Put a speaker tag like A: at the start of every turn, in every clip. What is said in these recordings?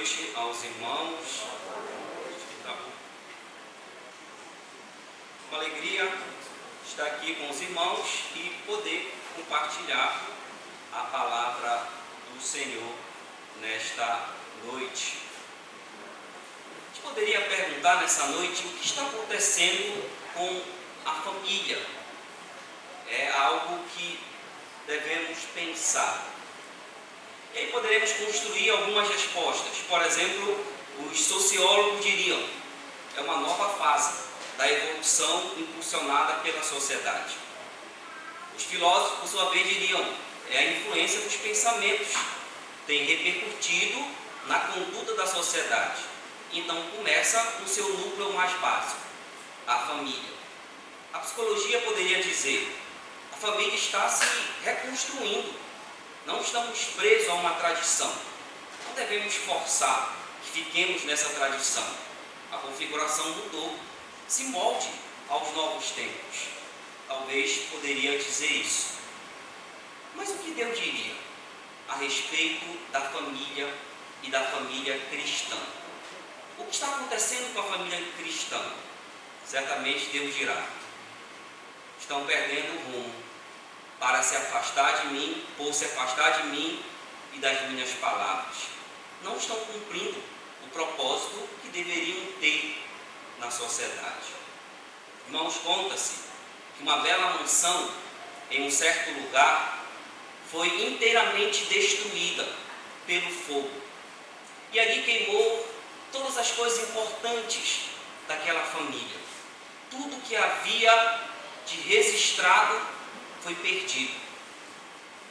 A: noite aos irmãos. Uma alegria estar aqui com os irmãos e poder compartilhar a palavra do Senhor nesta noite. A gente poderia perguntar nessa noite o que está acontecendo com a família. É algo que devemos pensar. E aí poderemos construir algumas respostas. Por exemplo, os sociólogos diriam: é uma nova fase da evolução impulsionada pela sociedade. Os filósofos, por sua vez, diriam: é a influência dos pensamentos, tem repercutido na conduta da sociedade. Então começa no seu núcleo mais básico, a família. A psicologia poderia dizer: a família está se reconstruindo. Não estamos presos a uma tradição. Não devemos forçar que fiquemos nessa tradição. A configuração mudou. Se molde aos novos tempos. Talvez poderia dizer isso. Mas o que Deus diria a respeito da família e da família cristã? O que está acontecendo com a família cristã? Certamente Deus dirá: estão perdendo o rumo para se afastar de mim, por se afastar de mim e das minhas palavras. Não estão cumprindo o propósito que deveriam ter na sociedade. Irmãos, conta-se que uma bela mansão em um certo lugar foi inteiramente destruída pelo fogo. E ali queimou todas as coisas importantes daquela família. Tudo que havia de registrado foi perdido.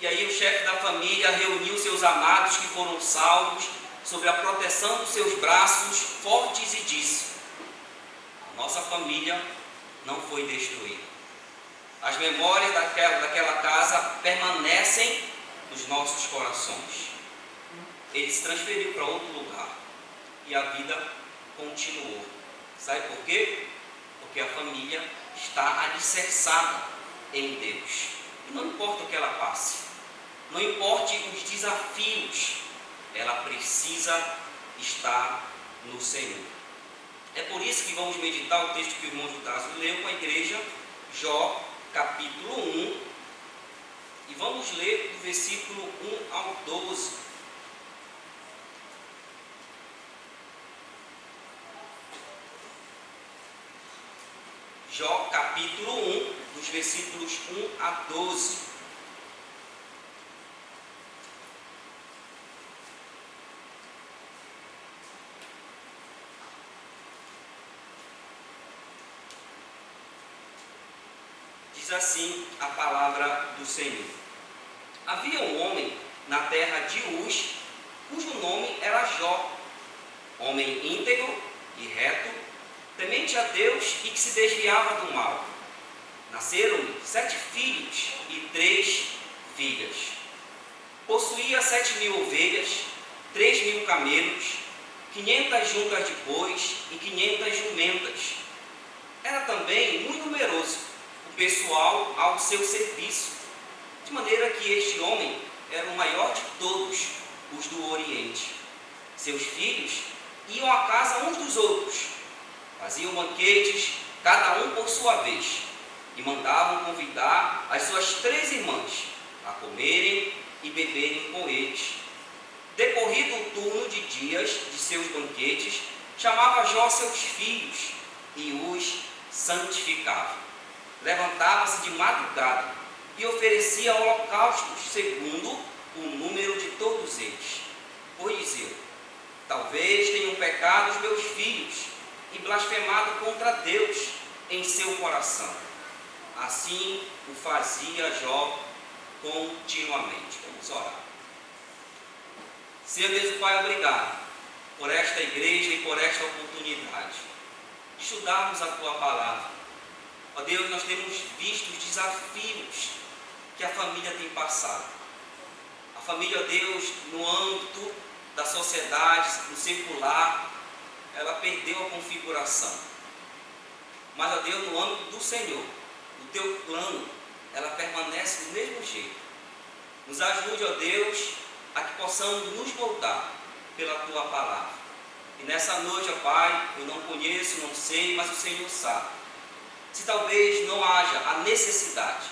A: E aí o chefe da família reuniu seus amados que foram salvos sob a proteção dos seus braços fortes e disse: a nossa família não foi destruída. As memórias daquela casa permanecem nos nossos corações. Ele se transferiu para outro lugar e a vida continuou. Sabe por quê? Porque a família está alicerçada em Deus. E não importa o que ela passe, não importe os desafios, ela precisa estar no Senhor. É por isso que vamos meditar o texto que o irmão Judas leu com a igreja, Jó, capítulo 1, e vamos ler do versículo 1 ao 12. Jó, capítulo 1, dos versículos 1 a 12. Diz assim a palavra do Senhor: havia um homem na terra de Uz, cujo nome era Jó, homem íntegro e reto, temente a Deus e que se desviava do mal. Nasceram-lhe 7 filhos e 3 filhas. Possuía 7.000 ovelhas, 3.000 camelos, 500 juncas de bois e 500 jumentas. Era também muito numeroso o pessoal ao seu serviço, de maneira que este homem era o maior de todos os do Oriente. Seus filhos iam à casa uns dos outros, faziam banquetes, cada um por sua vez, e mandavam convidar as suas 3 irmãs a comerem e beberem com eles. Decorrido o turno de dias de seus banquetes, chamava Jó seus filhos e os santificava. Levantava-se de madrugada e oferecia holocaustos segundo o número de todos eles. Pois dizia: talvez tenham pecado os meus filhos e blasfemado contra Deus em seu coração. Assim o fazia Jó continuamente. Vamos orar. Senhor Deus, Pai, obrigado por esta igreja e por esta oportunidade de estudarmos a Tua palavra. Ó Deus, nós temos visto os desafios que a família tem passado. A família, ó Deus, no âmbito da sociedade, no secular, ela perdeu a configuração. Mas, ó Deus, no âmbito do Senhor, o Teu plano, ela permanece do mesmo jeito. Nos ajude, ó Deus, a que possamos nos voltar pela tua palavra. E nessa noite, ó Pai, eu não conheço, não sei, mas o Senhor sabe. Se talvez não haja a necessidade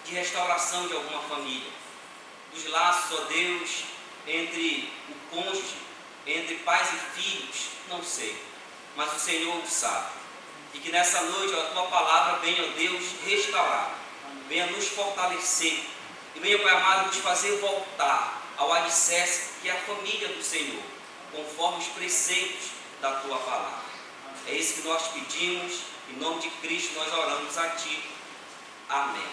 A: de restauração de alguma família, dos laços, ó Deus, entre o cônjuge, entre pais e filhos, não sei, mas o Senhor o sabe. E que nessa noite, ó, a tua palavra venha, ó Deus, restaurar, venha nos fortalecer, e venha, Pai amado, nos fazer voltar ao alicerce que é a família do Senhor, conforme os preceitos da tua palavra. É isso que nós pedimos, em nome de Cristo nós oramos a Ti. Amém.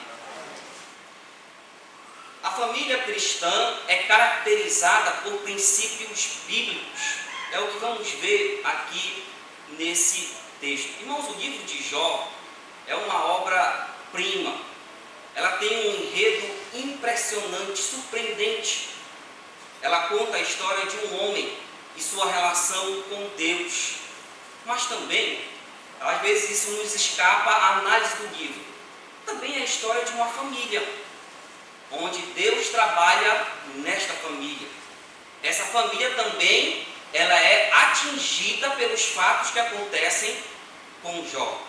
A: A família cristã é caracterizada por princípios bíblicos. É o que vamos ver aqui nesse texto. Irmãos, o livro de Jó é uma obra-prima. Ela tem um enredo impressionante, surpreendente. Ela conta a história de um homem e sua relação com Deus. Mas também, às vezes isso nos escapa à análise do livro. Também é a história de uma família, onde Deus trabalha nesta família. Essa família também, ela é atingida pelos fatos que acontecem com Jó.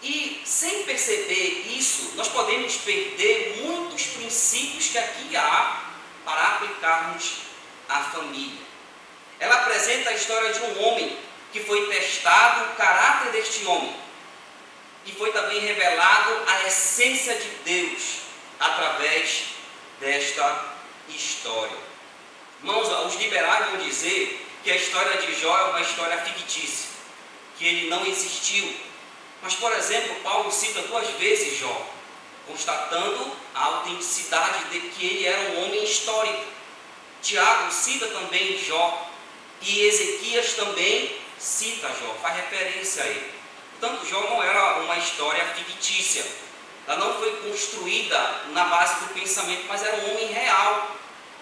A: E sem perceber isso, nós podemos perder muitos princípios que aqui há para aplicarmos à família. Ela apresenta a história de um homem que foi testado o caráter deste homem. E foi também revelado a essência de Deus através desta história. Irmãos, os liberais vão dizer que a história de Jó é uma história fictícia, que ele não existiu. Mas, por exemplo, Paulo cita 2 vezes Jó, constatando a autenticidade de que ele era um homem histórico. Tiago cita também Jó, e Ezequias também cita Jó, faz referência a ele. Portanto, Jó não era uma história fictícia. Ela não foi construída na base do pensamento, mas era um homem real,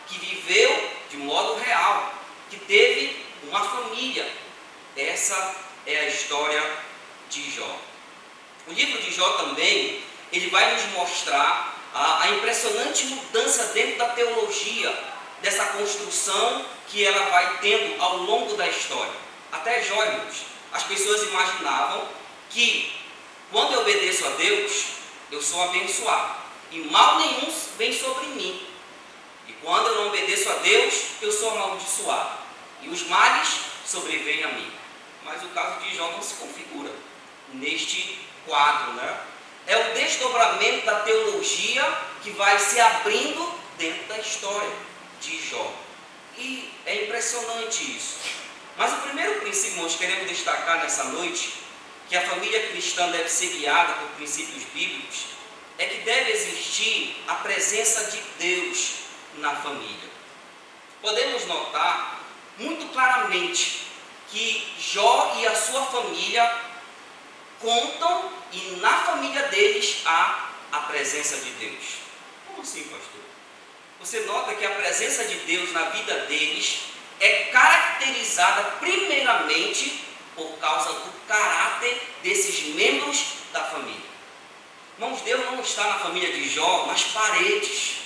A: que viveu de modo real, que teve uma família. Essa é a história de Jó. O livro de Jó também, ele vai nos mostrar a impressionante mudança dentro da teologia, dessa construção que ela vai tendo ao longo da história. Até Jó, irmãos, as pessoas imaginavam que quando eu obedeço a Deus, eu sou abençoado, e mal nenhum vem sobre mim. E quando eu não obedeço a Deus, eu sou amaldiçoado, e os males sobrevêm a mim. Mas o caso de Jó não se configura neste quadro, né? É o desdobramento da teologia que vai se abrindo dentro da história de Jó. E é impressionante isso. Mas o primeiro princípio que nós queremos destacar nessa noite, que a família cristã deve ser guiada por princípios bíblicos, é que deve existir a presença de Deus na família. Podemos notar muito claramente que Jó e a sua família contam, e na família deles há a presença de Deus. Como assim, pastor? Você nota que a presença de Deus na vida deles é caracterizada primeiramente por causa do caráter desses membros da família. Irmãos, Deus não está na família de Jó nas paredes.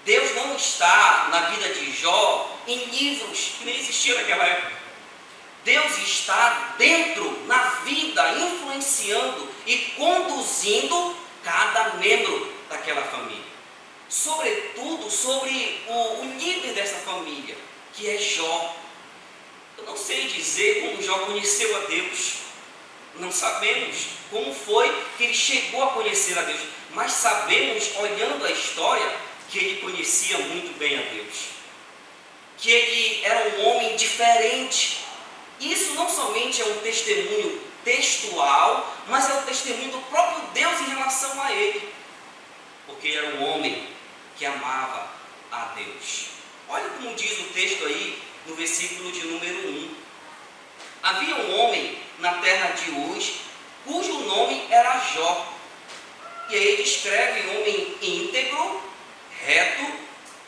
A: Deus não está na vida de Jó em livros que nem existiam naquela época. Deus está dentro, na vida, influenciando e conduzindo cada membro daquela família. Sobretudo sobre o líder dessa família, que é Jó. Eu não sei dizer como Jó conheceu a Deus. Não sabemos como foi que ele chegou a conhecer a Deus. Mas sabemos, olhando a história, que ele conhecia muito bem a Deus. Que ele era um homem diferente. Isso não somente é um testemunho textual, mas é um testemunho do próprio Deus em relação a ele. Porque era um homem que amava a Deus. Olha como diz o texto aí, no versículo de número 1. Havia um homem na terra de Uz, cujo nome era Jó. E aí ele descreve um homem íntegro, reto,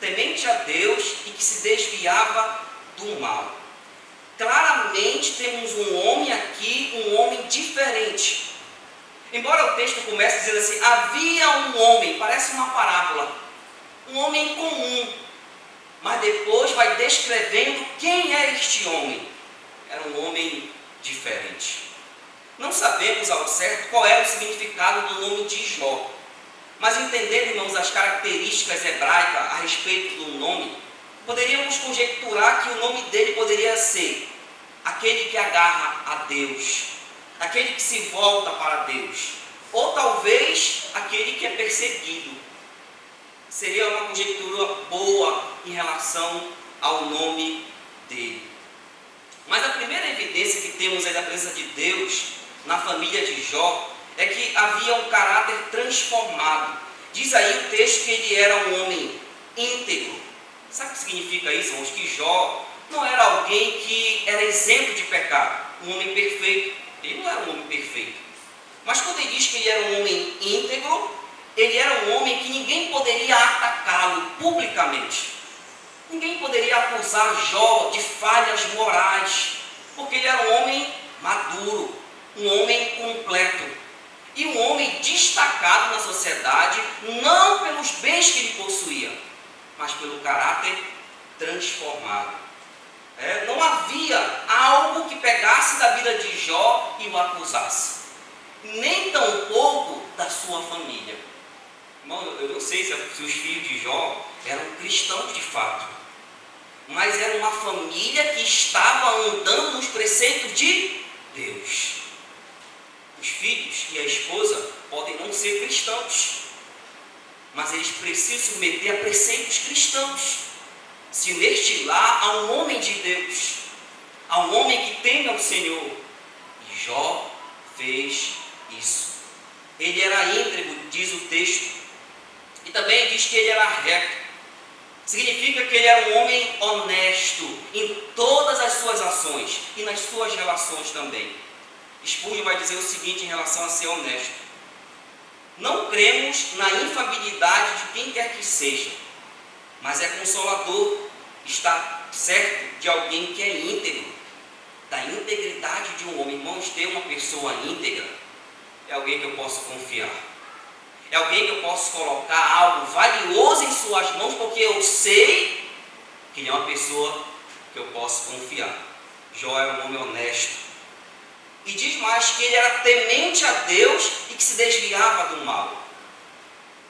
A: temente a Deus e que se desviava do mal. Claramente temos um homem aqui, um homem diferente. Embora o texto comece dizendo assim, havia um homem, parece uma parábola, um homem comum. mas depois vai descrevendo quem é este homem. Era um homem diferente. Não sabemos ao certo qual era o significado do nome de Jó, mas entendendo, irmãos, as características hebraicas a respeito do nome, poderíamos conjecturar que o nome dele poderia ser aquele que agarra a Deus, aquele que se volta para Deus, ou talvez aquele que é perseguido. Seria uma conjectura boa em relação ao nome dele. Mas a primeira evidência que temos aí da presença de Deus na família de Jó é que havia um caráter transformado. Diz aí o texto que ele era um homem íntegro. Sabe o que significa isso, irmãos? Que Jó não era alguém que era isento de pecado, um homem perfeito. Ele não era um homem perfeito. Mas quando ele diz que ele era um homem íntegro, ele era um homem que ninguém poderia atacá-lo publicamente. Ninguém poderia acusar Jó de falhas morais, porque ele era um homem maduro, um homem completo e um homem destacado na sociedade, não pelos bens que ele possuía, mas pelo caráter transformado. Não havia algo que pegasse da vida de Jó e o acusasse, nem tampouco da sua família. Irmão, eu não sei se os filhos de Jó eram cristãos de fato, mas era uma família que estava andando nos preceitos de Deus. Os filhos e a esposa podem não ser cristãos, mas eles precisam submeter a preceitos cristãos. Se neste lar há um homem de Deus, há um homem que teme ao Senhor, e Jó fez isso. Ele era íntegro, diz o texto, e também diz que ele era reto. Significa que ele era um homem honesto em todas as suas ações e nas suas relações também. Spurgeon vai dizer o seguinte em relação a ser honesto: não cremos na infabilidade de quem quer que seja, mas é consolador estar certo de alguém que é íntegro, da integridade de um homem. Irmãos, ter uma pessoa íntegra é alguém que eu posso confiar. É alguém que eu posso colocar algo valioso em suas mãos, porque eu sei que ele é uma pessoa que eu posso confiar. Jó era um homem honesto. E diz mais que ele era temente a Deus e que se desviava do mal.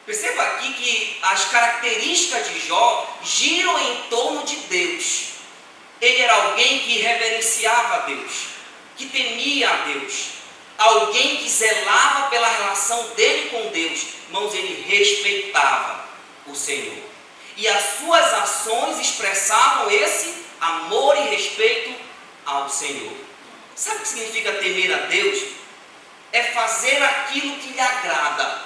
A: Perceba aqui que as características de Jó giram em torno de Deus. Ele era alguém que reverenciava a Deus, que temia a Deus. Alguém que zelava pela relação dele com Deus. Irmãos, ele respeitava o Senhor. E as suas ações expressavam esse amor e respeito ao Senhor. Sabe o que significa temer a Deus? É fazer aquilo que lhe agrada.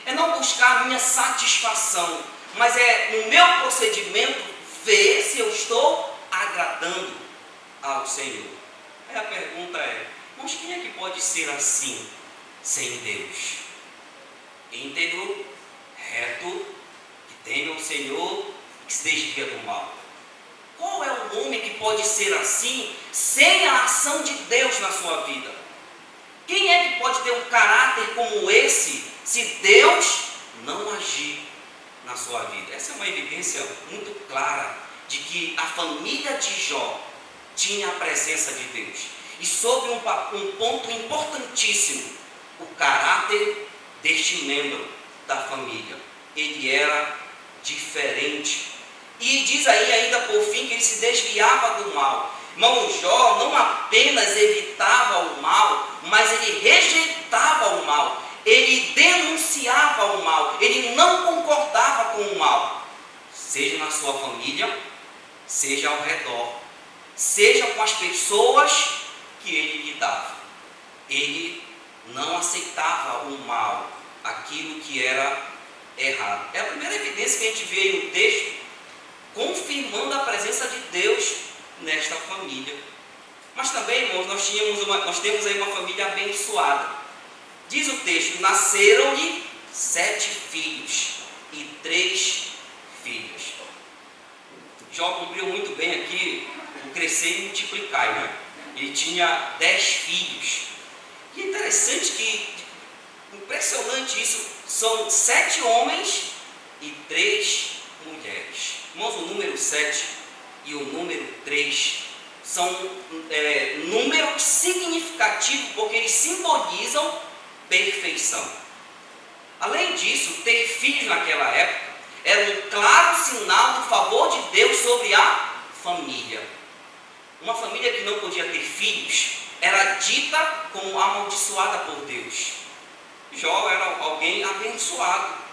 A: É não buscar a minha satisfação, mas é no meu procedimento ver se eu estou agradando ao Senhor. Aí a pergunta é: mas quem é que pode ser assim, sem Deus? Íntegro, reto, que teme ao Senhor e que se desvia do mal. Qual é o homem que pode ser assim, sem a ação de Deus na sua vida? Quem é que pode ter um caráter como esse, se Deus não agir na sua vida? Essa é uma evidência muito clara de que a família de Jó tinha a presença de Deus. E sobre um ponto importantíssimo, o caráter deste membro da família. Ele era diferente. E diz aí ainda por fim que ele se desviava do mal. Irmão, Jó não apenas evitava o mal, mas ele rejeitava o mal. Ele denunciava o mal. Ele não concordava com o mal. Seja na sua família, seja ao redor, seja com as pessoas que ele lidava. Ele não aceitava o mal, aquilo que era errado. É a primeira evidência que a gente vê aí no texto, confirmando a presença de Deus nesta família. Mas também, irmãos, nós temos aí uma família abençoada. Diz o texto: nasceram-lhe 7 filhos e 3 filhas. Jó cumpriu muito bem aqui o crescer e multiplicar, né? Ele tinha 10 filhos. E é interessante que, impressionante isso, são 7 homens e 3 mulheres. Irmãos, o número 7 e o número 3 são números significativos porque eles simbolizam perfeição. Além disso, ter filhos naquela época era um claro sinal do favor de Deus sobre a família. Uma família que não podia ter filhos era dita como amaldiçoada por Deus. Jó era alguém abençoado.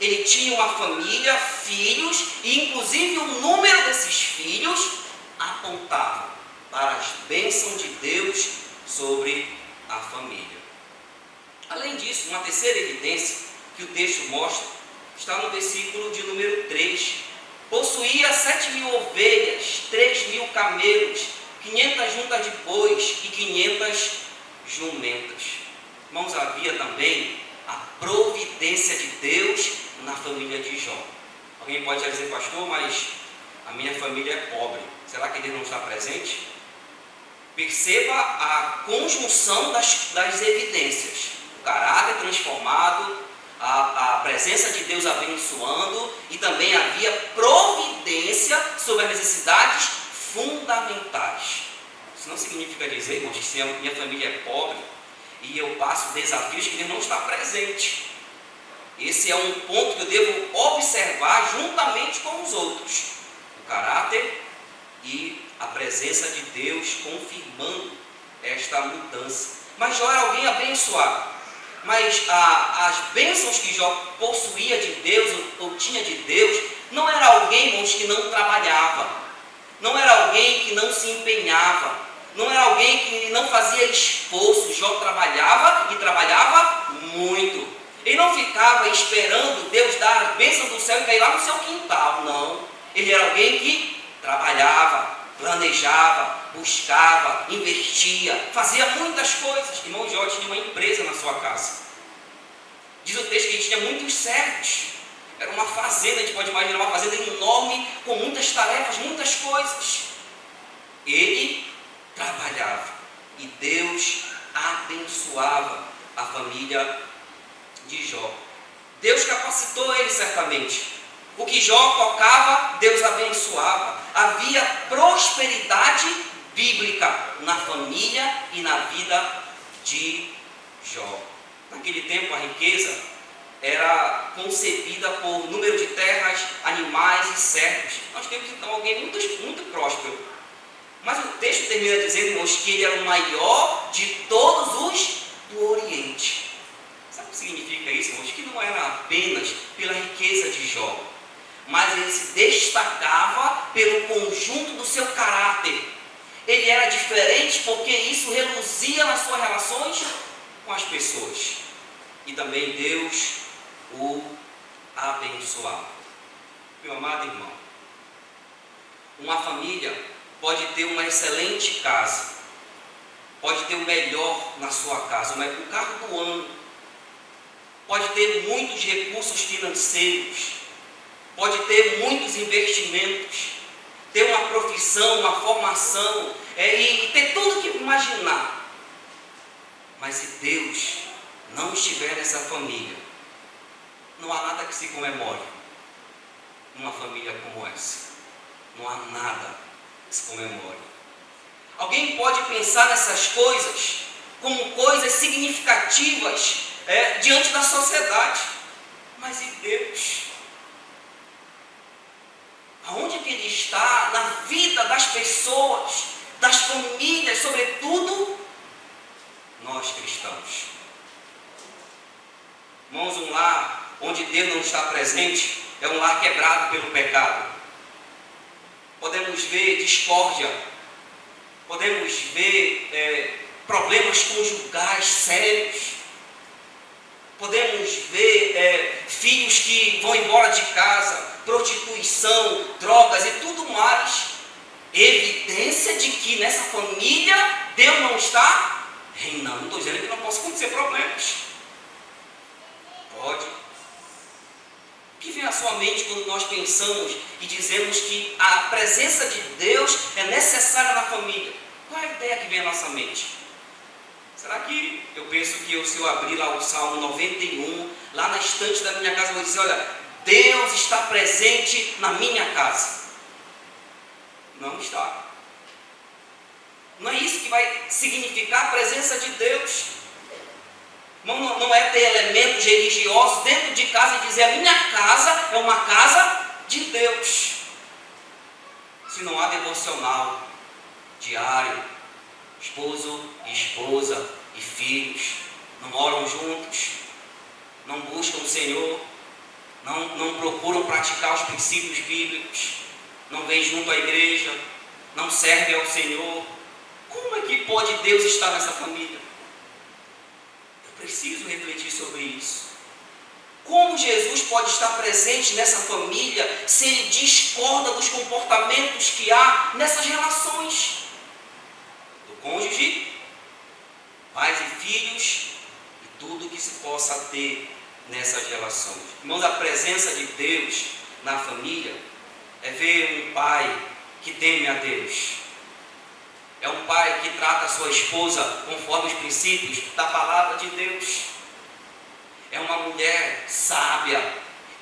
A: Ele tinha uma família, filhos, e inclusive o número desses filhos apontava para as bênçãos de Deus sobre a família. Além disso, uma terceira evidência que o texto mostra está no versículo de número 3. Possuía 7.000 ovelhas, 3.000 camelos, 500 juntas de bois e 500 jumentas. Irmãos, havia também a providência de Deus na família de Jó. Alguém pode dizer, pastor, mas a minha família é pobre. Será que Deus não está presente? Perceba a conjunção das evidências. O caráter transformado, a presença de Deus abençoando, e também havia providência sobre as necessidades fundamentais. Isso não significa dizer, irmãos, que se a minha família é pobre e eu passo desafios, que Deus não está presente. Esse é um ponto que eu devo observar juntamente com os outros. O caráter e a presença de Deus confirmando esta mudança. Mas Jó era alguém abençoado. Mas as bênçãos que Jó possuía de Deus, ou tinha de Deus, não era alguém, irmãos, que não trabalhava. Não era alguém que não se empenhava. Não era alguém que não fazia esforço. Jó trabalhava e trabalhava muito. Ele não ficava esperando Deus dar a bênção do céu e cair lá no seu quintal, não. Ele era alguém que trabalhava, planejava, buscava, investia, fazia muitas coisas. Irmão Jó tinha uma empresa na sua casa. Diz o texto que ele tinha muitos servos. Era uma fazenda, a gente pode imaginar uma fazenda enorme, com muitas tarefas, muitas coisas. Ele trabalhava e Deus abençoava a família de Jó. Deus capacitou ele certamente. O que Jó tocava, Deus abençoava. Havia prosperidade bíblica na família e na vida de Jó. Naquele tempo a riqueza era concebida por número de terras, animais e servos. Nós temos então alguém muito próspero. Mas o texto termina dizendo, irmãos, que ele era o maior de todos os do Oriente. Sabe o que significa isso, irmãos? Que não era apenas pela riqueza de Jó, mas ele se destacava pelo conjunto do seu caráter. Ele era diferente porque isso reluzia nas suas relações com as pessoas. E também Deus o abençoava. Meu amado irmão, uma família pode ter uma excelente casa, pode ter o melhor na sua casa, o carro do ano, pode ter muitos recursos financeiros, pode ter muitos investimentos, ter uma profissão, uma formação, e ter tudo o que imaginar. Mas se Deus não estiver nessa família, não há nada que se comemore numa família como essa. Não há nada que se comemore. Alguém pode pensar nessas coisas como coisas significativas diante da sociedade. Mas e Deus? Aonde que Ele está na vida das pessoas, das famílias, sobretudo nós cristãos? Irmãos, um lar onde Deus não está presente é um lar quebrado pelo pecado. Podemos ver discórdia, podemos ver problemas conjugais sérios, podemos ver filhos que vão embora de casa, prostituição, drogas e tudo mais. Evidência de que nessa família Deus não está reinando. Não estou dizendo que não possa acontecer problemas. Pode. O que vem à sua mente quando nós pensamos e dizemos que a presença de Deus é necessária na família? Qual é a ideia que vem à nossa mente? Será que eu penso que se eu abrir lá o Salmo 91, lá na estante da minha casa, eu vou dizer, olha, Deus está presente na minha casa. Não está. Não é isso que vai significar a presença de Deus. Não é ter elementos religiosos dentro de casa e dizer: a minha casa é uma casa de Deus. Se não há devocional diário, esposo e esposa e filhos não oram juntos, não buscam o Senhor, não procuram praticar os princípios bíblicos, não vêm junto à igreja, não servem ao Senhor, como é que pode Deus estar nessa família? Eu preciso refletir sobre isso. Como Jesus pode estar presente nessa família se ele discorda dos comportamentos que há nessas relações? Do cônjuge, pais e filhos, e tudo que se possa ter nessas relações. Irmãos, a presença de Deus na família é ver um pai que teme a Deus. É um pai que trata a sua esposa conforme os princípios da palavra de Deus. É uma mulher sábia,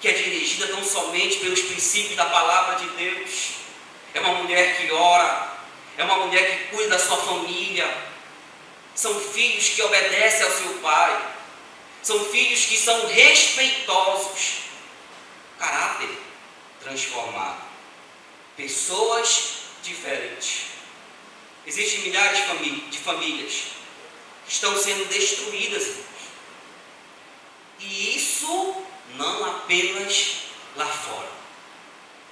A: que é dirigida tão somente pelos princípios da palavra de Deus. É uma mulher que ora, é uma mulher que cuida da sua família. São filhos que obedecem ao seu pai. São filhos que são respeitosos. Caráter transformado. Pessoas diferentes. Existem milhares de famílias que estão sendo destruídas, irmãos. E isso não apenas lá fora,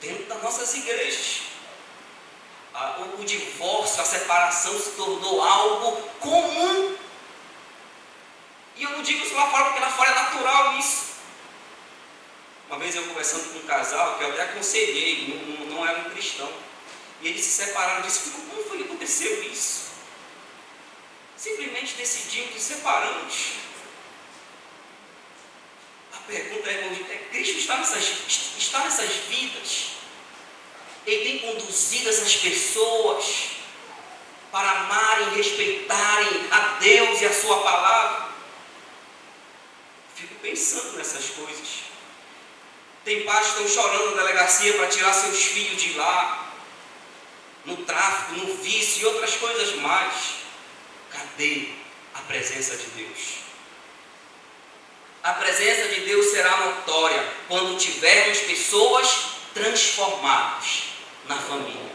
A: dentro das nossas igrejas. O divórcio, a separação se tornou algo comum. E eu não digo isso lá fora porque lá fora é natural isso. Uma vez eu conversando com um casal que eu até aconselhei, não era um cristão, e eles se separaram. Eu disse: como foi que aconteceu isso? Simplesmente decidimos que separamos. A pergunta é: Cristo está nessas vidas? Ele tem conduzido essas pessoas para amarem e respeitarem a Deus e a sua palavra? Fico pensando nessas coisas. Tem pais que estão chorando na delegacia para tirar seus filhos de lá, no tráfico, no vício e outras coisas mais. Cadê a presença de Deus? A presença de Deus será notória quando tivermos pessoas transformadas na família.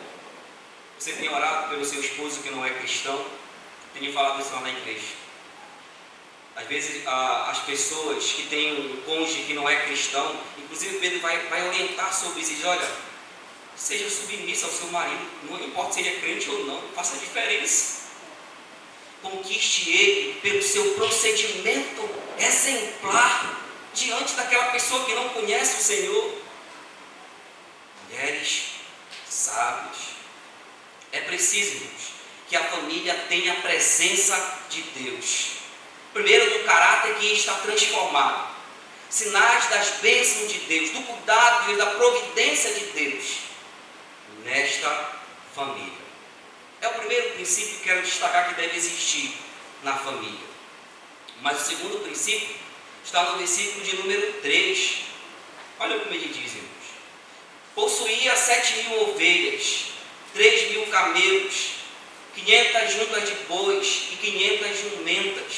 A: Você tem orado pelo seu esposo que não é cristão? Tenho falado isso lá na igreja. Às vezes as pessoas que têm um cônjuge que não é cristão, inclusive Pedro vai orientar sobre isso. Diz: olha, seja submissa ao seu marido, não importa se ele é crente ou não, faça a diferença. Conquiste ele pelo seu procedimento exemplar diante daquela pessoa que não conhece o Senhor. Mulheres sábias. É preciso, irmãos, que a família tenha a presença de Deus. Primeiro, do caráter que está transformado. Sinais das bênçãos de Deus, do cuidado de Deus, da providência de Deus nesta família. É o primeiro princípio que quero destacar que deve existir na família. Mas o segundo princípio está no versículo de número 3. Olha como ele diz, irmãos. Possuía 7.000 ovelhas, 3.000 camelos, 500 juntas de bois e 500 jumentas.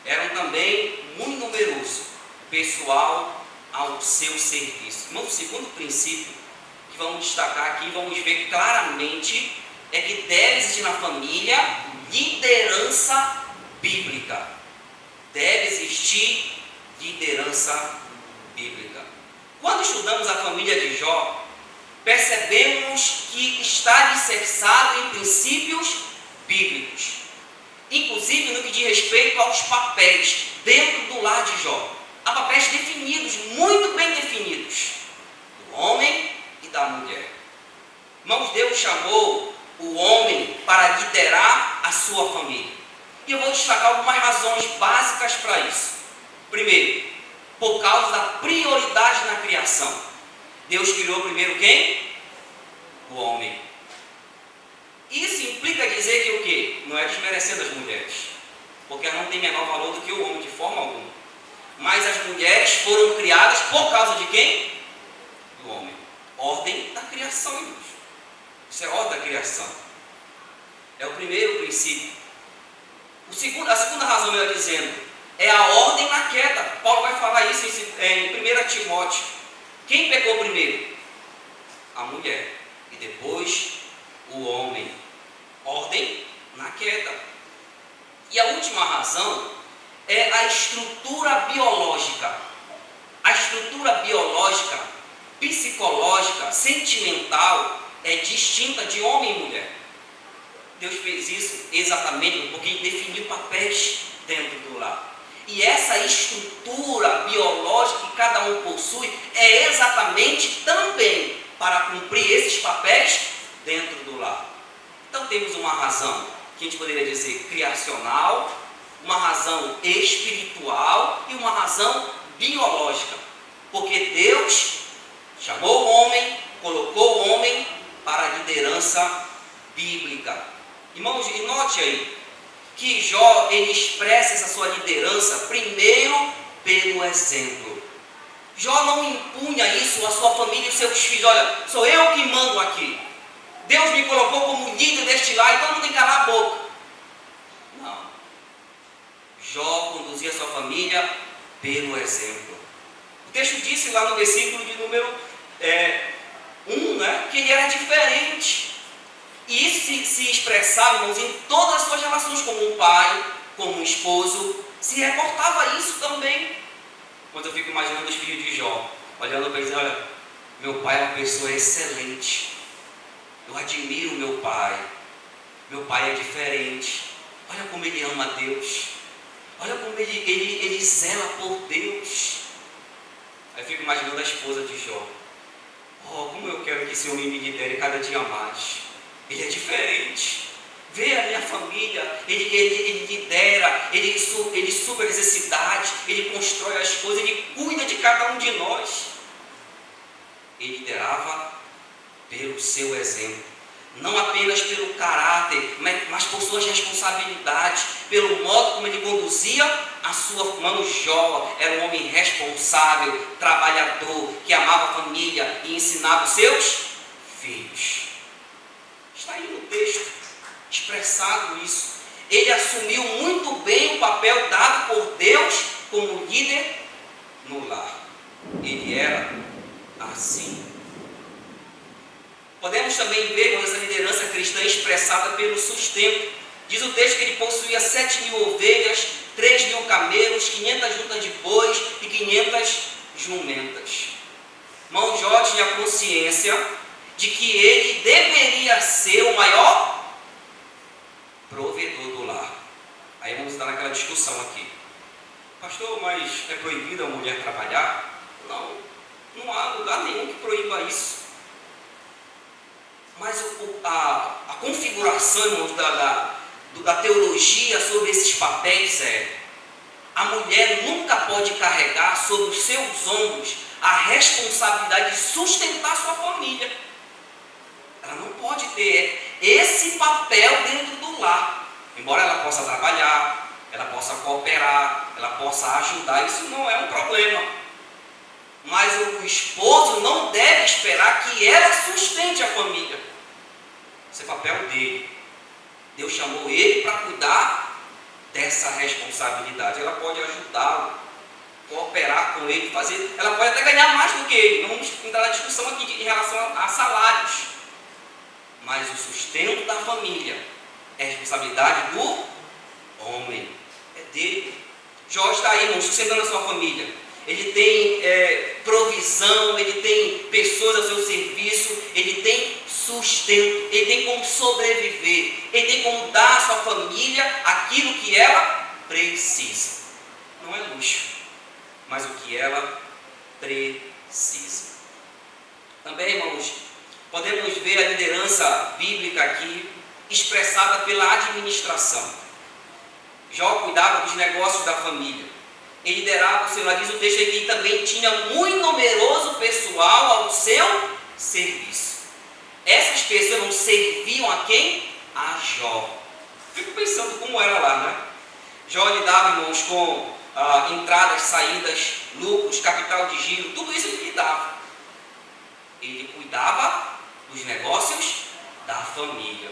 A: Eram também muito numeroso pessoal ao seu serviço. Irmãos, o segundo princípio que vamos destacar aqui, vamos ver claramente, é que deve existir na família liderança bíblica. Deve existir liderança bíblica. Quando estudamos a família de Jó, percebemos que está alicerçado em princípios bíblicos. Inclusive no que diz respeito aos papéis dentro do lar de Jó. Há papéis definidos, muito bem definidos, do homem e da mulher. Irmãos, Deus chamou o homem para liderar a sua família. E eu vou destacar algumas razões básicas para isso. Primeiro, por causa da prioridade na criação. Deus criou primeiro quem? O homem. Isso implica dizer que o quê? Não é desmerecendo as mulheres, porque elas não têm menor valor do que o homem de forma alguma. Mas as mulheres foram criadas por causa de quem? Do homem. Ordem da criação, irmãos. Isso é ordem da criação. É o primeiro princípio. A segunda razão, melhor dizendo, é a ordem na queda. Paulo vai falar isso em 1 Timóteo. Quem pecou primeiro? A mulher. E depois o homem. Ordem na queda. E a última razão é a estrutura biológica. A estrutura biológica, psicológica, sentimental é distinta de homem e mulher. Deus fez isso exatamente porque Ele definiu papéis dentro do lar. E essa estrutura biológica que cada um possui é exatamente também para cumprir esses papéis dentro do lar. Então temos uma razão que a gente poderia dizer criacional, uma razão espiritual e uma razão biológica. Porque Deus chamou o homem, colocou o homem para a liderança bíblica. Irmãos, e note aí que Jó, ele expressa essa sua liderança primeiro pelo exemplo. Jó não impunha isso à sua família e aos seus filhos. Olha, sou eu que mando aqui. Deus me colocou como líder deste lar, então não tem que calar a boca. Não. Jó conduzia a sua família pelo exemplo. O texto disse lá no versículo de número 1, né, que ele era diferente. E isso se expressava, irmãos, em todas as suas relações, como um pai, como um esposo, se reportava isso também. Quando eu fico imaginando os filhos de Jó, olhando para eles, olha, meu pai é uma pessoa excelente, eu admiro meu pai é diferente, olha como ele ama a Deus, olha como ele zela por Deus. Aí eu fico imaginando a esposa de Jó, oh, como eu quero que esse homem me lidere cada dia mais. Ele é diferente. Vê a minha família, ele lidera, ele supera as necessidades, ele constrói as coisas, ele cuida de cada um de nós. Ele liderava pelo seu exemplo, não apenas pelo caráter, mas por suas responsabilidades, pelo modo como ele conduzia a sua mão. Jó era um homem responsável, trabalhador, que amava a família e ensinava os seus filhos. Está aí no texto expressado isso. Ele assumiu muito bem o papel dado por Deus como líder no lar. Ele era assim. Podemos também ver essa liderança cristã expressada pelo sustento. Diz o texto que ele possuía 7.000 ovelhas, 3.000 camelos, 500 juntas de bois e 500 jumentas. Irmão Jó tinha consciência de que ele deveria ser o maior provedor do lar. Aí vamos estar naquela discussão aqui. Pastor, mas é proibido a mulher trabalhar? Não há lugar nenhum que proíba isso. Mas a configuração, irmãos, da teologia sobre esses papéis é: a mulher nunca pode carregar sobre os seus ombros a responsabilidade de sustentar sua família. Ela não pode ter esse papel dentro do lar. Embora ela possa trabalhar, ela possa cooperar, ela possa ajudar, isso não é um problema. Mas o esposo não deve esperar que ela sustente a família. Esse é o papel dele. Deus chamou ele para cuidar dessa responsabilidade. Ela pode ajudá-lo, cooperar com ele, fazer. Ela pode até ganhar mais do que ele. Não vamos entrar na discussão aqui em relação a salários. Mas o sustento da família é responsabilidade do homem. É dele. Jó está aí, irmão, sustentando a sua família. Ele tem provisão, ele tem pessoas ao seu serviço, ele tem sustento, ele tem como sobreviver, ele tem como dar à sua família aquilo que ela precisa. Não é luxo, mas o que ela precisa. Também, irmãos, podemos ver a liderança bíblica aqui expressada pela administração. Jó cuidava dos negócios da família. Ele liderava o seu lar. Diz o texto aí que ele também tinha muito numeroso pessoal ao seu serviço. Essas pessoas não serviam a quem? A Jó. Fico pensando como era lá, né? Jó lidava, irmãos, com entradas, saídas, lucros, capital de giro, tudo isso ele lidava. Ele cuidava dos negócios da família.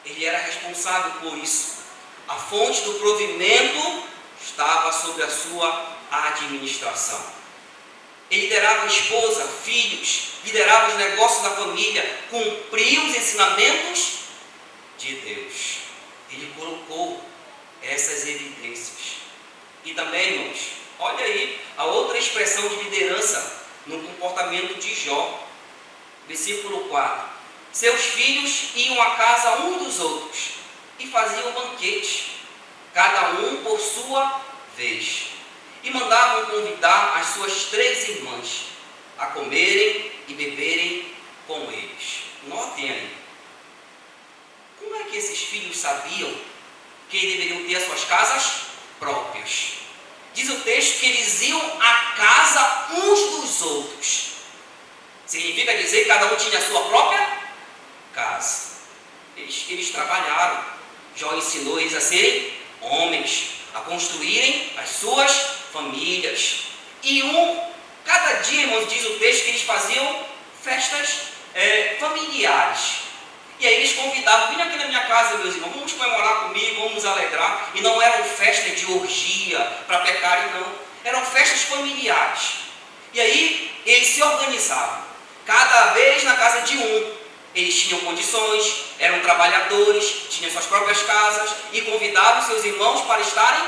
A: Ele era responsável por isso. A fonte do provimento estava sob a sua administração. Ele liderava a esposa, filhos, liderava os negócios da família, cumpria os ensinamentos de Deus. Ele colocou essas evidências. E também, irmãos, olha aí a outra expressão de liderança no comportamento de Jó. Versículo 4. Seus filhos iam à casa uns dos outros e faziam banquete, cada um por sua vez, e mandavam convidar as suas 3 irmãs a comerem e beberem com eles. Notem aí. Como é que esses filhos sabiam que deveriam ter as suas casas próprias? Diz o texto que eles iam à casa uns dos outros. Significa dizer que cada um tinha a sua própria casa. Eles trabalharam. Jó ensinou eles a serem homens, a construírem as suas famílias. E cada dia, irmãos, diz o texto que eles faziam festas familiares. E aí eles convidavam: vem aqui na minha casa, meus irmãos, vamos comemorar comigo, vamos nos alegrar. E não eram festas de orgia para pecarem, não. Eram festas familiares. E aí eles se organizavam. Cada vez na casa de um. Eles tinham condições, eram trabalhadores, tinham suas próprias casas e convidavam seus irmãos para estarem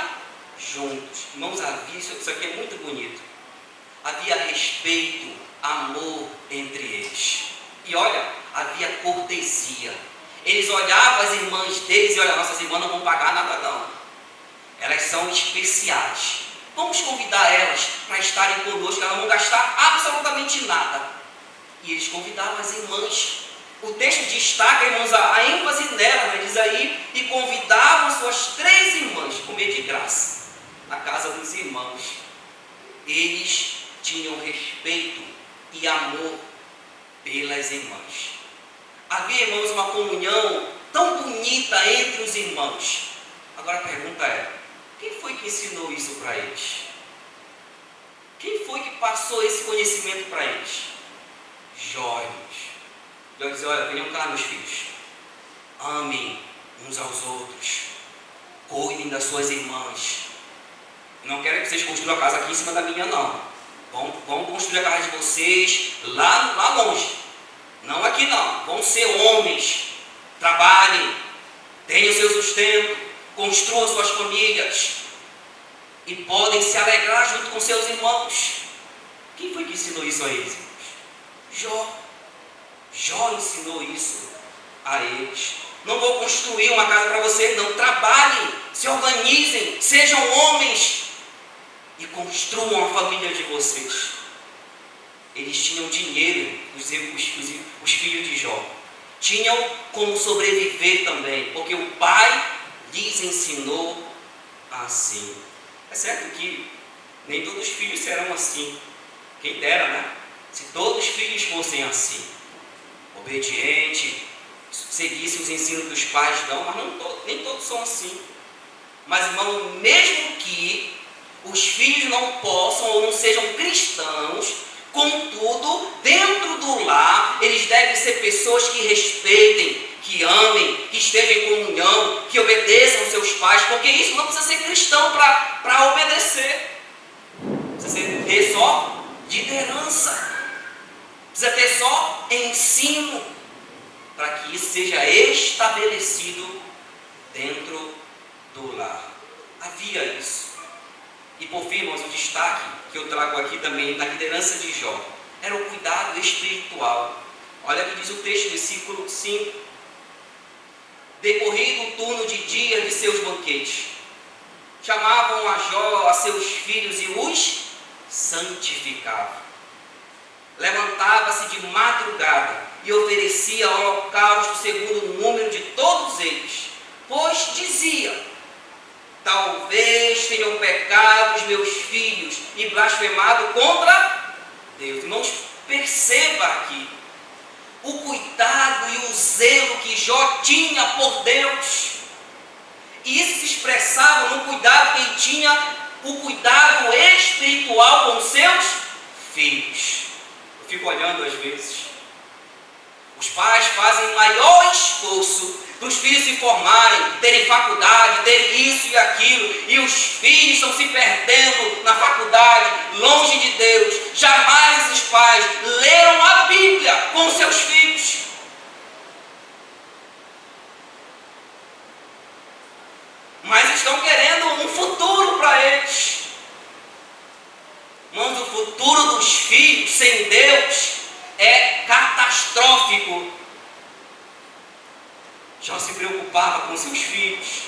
A: juntos. Irmãos, isso aqui é muito bonito. Havia respeito, amor entre eles. E olha, havia cortesia. Eles olhavam as irmãs deles e olhavam: nossas irmãs não vão pagar nada não. Elas são especiais. Vamos convidar elas para estarem conosco, elas não vão gastar absolutamente nada. E eles convidavam as irmãs. O texto destaca, irmãos, a ênfase nela, diz aí: e convidavam suas 3 irmãs a comer de graça na casa dos irmãos. Eles tinham respeito e amor pelas irmãs. Havia, irmãos, uma comunhão tão bonita entre os irmãos. Agora a pergunta é: quem foi que ensinou isso para eles? Quem foi que passou esse conhecimento para eles? Jó, irmãos. Jó dizia: olha, venham cá, meus filhos, amem uns aos outros, cuidem das suas irmãs. Não quero que vocês construam a casa aqui em cima da minha, não. Vão construir a casa de vocês lá longe. Não aqui não. Vão ser homens. Trabalhem. Tenham seu sustento. Construam suas famílias. E podem se alegrar junto com seus irmãos. Quem foi que ensinou isso a eles, irmãos? Jó ensinou isso a eles. Não vou construir uma casa para vocês, não. Trabalhem. Se organizem. Sejam homens. E construam a família de vocês. Eles tinham dinheiro, os filhos de Jó. Tinham como sobreviver também, porque o pai lhes ensinou assim. É certo que nem todos os filhos serão assim. Quem dera, né? Se todos os filhos fossem assim, obedientes, seguissem os ensinos dos pais, não, mas nem todos são assim. Mas, irmão, mesmo que os filhos não possam ou não sejam cristãos, contudo, dentro do lar, eles devem ser pessoas que respeitem, que amem, que estejam em comunhão, que obedeçam aos seus pais, porque isso não precisa ser cristão para obedecer. Precisa ter só liderança, precisa ter só ensino, para que isso seja estabelecido dentro do lar. Havia isso. E por fim, irmãos, o destaque que eu trago aqui também na liderança de Jó era o cuidado espiritual. Olha o que diz o texto, versículo 5. Decorrido o turno de dia de seus banquetes, chamavam a Jó a seus filhos e os santificavam. Levantava-se de madrugada e oferecia holocausto segundo o número de todos eles, pois dizia: talvez tenham pecado os meus filhos e blasfemado contra Deus. Irmãos, perceba aqui o cuidado e o zelo que Jó tinha por Deus. E isso se expressava no cuidado que ele tinha o cuidado espiritual com seus filhos. Eu fico olhando às vezes. Os pais fazem maior esforço para os filhos se formarem, terem faculdade, terem isso e aquilo, e os filhos estão se perdendo na faculdade, longe de Deus. Jamais esses pais leram a Bíblia com seus filhos. Mas estão querendo um futuro para eles. Mas o futuro dos filhos sem Deus é catastrófico. Jó se preocupava com seus filhos.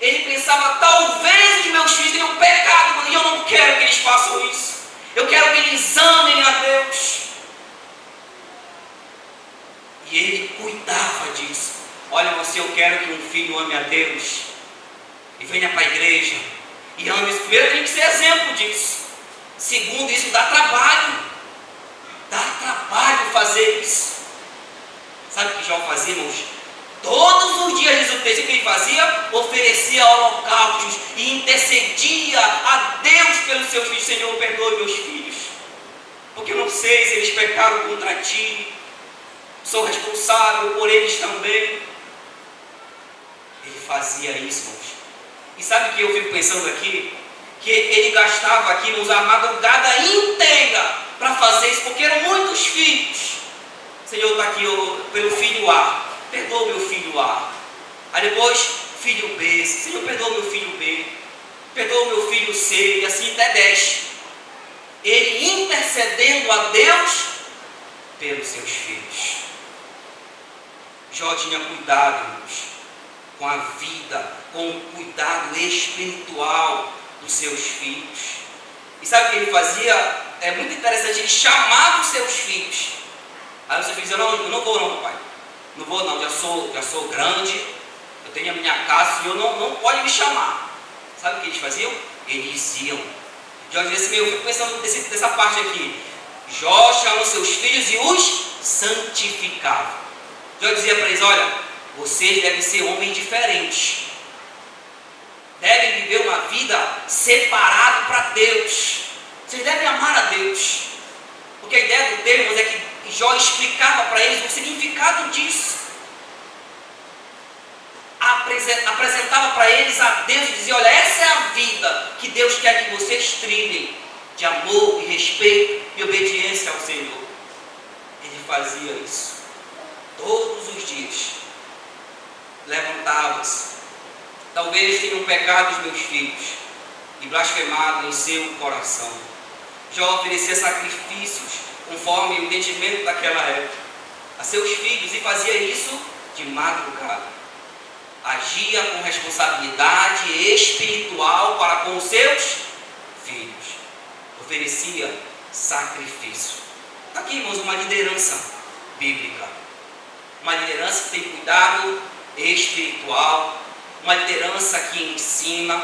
A: Ele pensava, talvez que meus filhos tenham pecado, e eu não quero que eles façam isso. Eu quero que eles amem a Deus. E ele cuidava disso. Olha, eu quero que um filho ame a Deus e venha para a igreja e ame isso. Primeiro tem que ser exemplo disso. Segundo, isso dá trabalho. Dá trabalho fazer isso. Sabe o que Jó fazia, irmãos? Todos os dias, diz o texto, que ele fazia, oferecia holocaustos e intercedia a Deus pelos seus filhos. Senhor, perdoe meus filhos, porque eu não sei se eles pecaram contra ti. Sou responsável por eles também. Ele fazia isso, irmãos. E sabe o que eu fico pensando aqui? Que ele gastava aqui, irmãos, a madrugada inteira para fazer isso, porque eram muitos filhos. Senhor, está aqui pelo filho A, perdoa meu filho A. Aí depois, filho B, Senhor, perdoa meu filho B, perdoa meu filho C, e assim até 10. Ele intercedendo a Deus pelos seus filhos. Jó tinha cuidado, irmãos, com a vida, com o cuidado espiritual dos seus filhos. E sabe o que ele fazia? É muito interessante, ele chamava os seus filhos. Aí os seus filhos diziam, eu não vou não, pai. Não vou não, já sou grande, eu tenho a minha casa, o senhor não pode me chamar. Sabe o que eles faziam? Eles iam. Jó dizia assim, eu fico pensando nessa parte aqui. Jó chama os seus filhos e os santificava. Jó dizia para eles, olha, vocês devem ser homens diferentes. Devem viver uma vida separada para Deus. Vocês devem amar a Deus. Porque a ideia do termo é que Jó explicava para eles o significado disso. Apresentava para eles a Deus e dizia, olha, essa é a vida que Deus quer que vocês trilhem, de amor e respeito e obediência ao Senhor. Ele fazia isso todos os dias. Levantava-se. Talvez tenham pecado os meus filhos e blasfemado em seu coração. Jó oferecia sacrifícios conforme o entendimento daquela época a seus filhos, e fazia isso de madrugada. Agia com responsabilidade espiritual para com os seus filhos. Oferecia sacrifício. Aqui, irmãos, uma liderança bíblica. Uma liderança que tem cuidado espiritual. Uma liderança que ensina.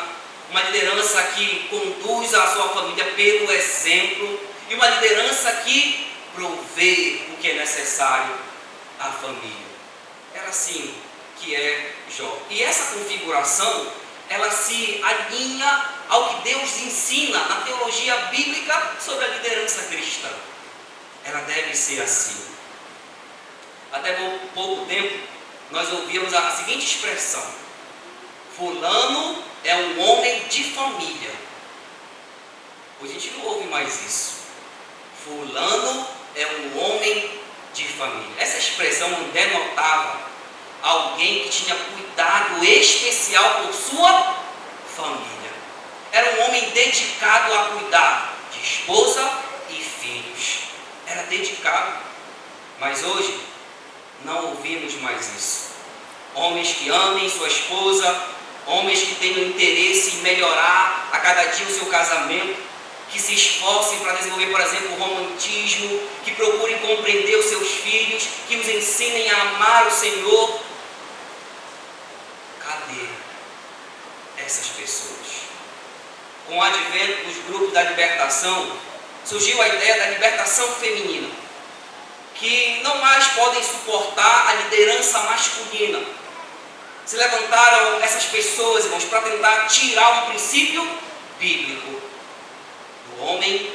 A: Uma liderança que conduz a sua família pelo exemplo. E uma liderança que provê o que é necessário à família. Era assim que é Jó. E essa configuração, ela se alinha ao que Deus ensina na teologia bíblica sobre a liderança cristã. Ela deve ser assim. Até pouco tempo, nós ouvíamos a seguinte expressão: fulano é um homem de família. Hoje a gente não ouve mais isso. Fulano é um homem de família. Essa expressão denotava alguém que tinha cuidado especial por sua família. Era um homem dedicado a cuidar de esposa e filhos. Era dedicado. Mas hoje não ouvimos mais isso. Homens que amem sua esposa, homens que tenham interesse em melhorar a cada dia o seu casamento, que se esforcem para desenvolver, por exemplo, o romantismo, que procurem compreender os seus filhos, que os ensinem a amar o Senhor. Cadê essas pessoas? Com o advento dos grupos da libertação, surgiu a ideia da libertação feminina, que não mais podem suportar a liderança masculina. Se levantaram essas pessoas, irmãos, para tentar tirar um princípio bíblico do homem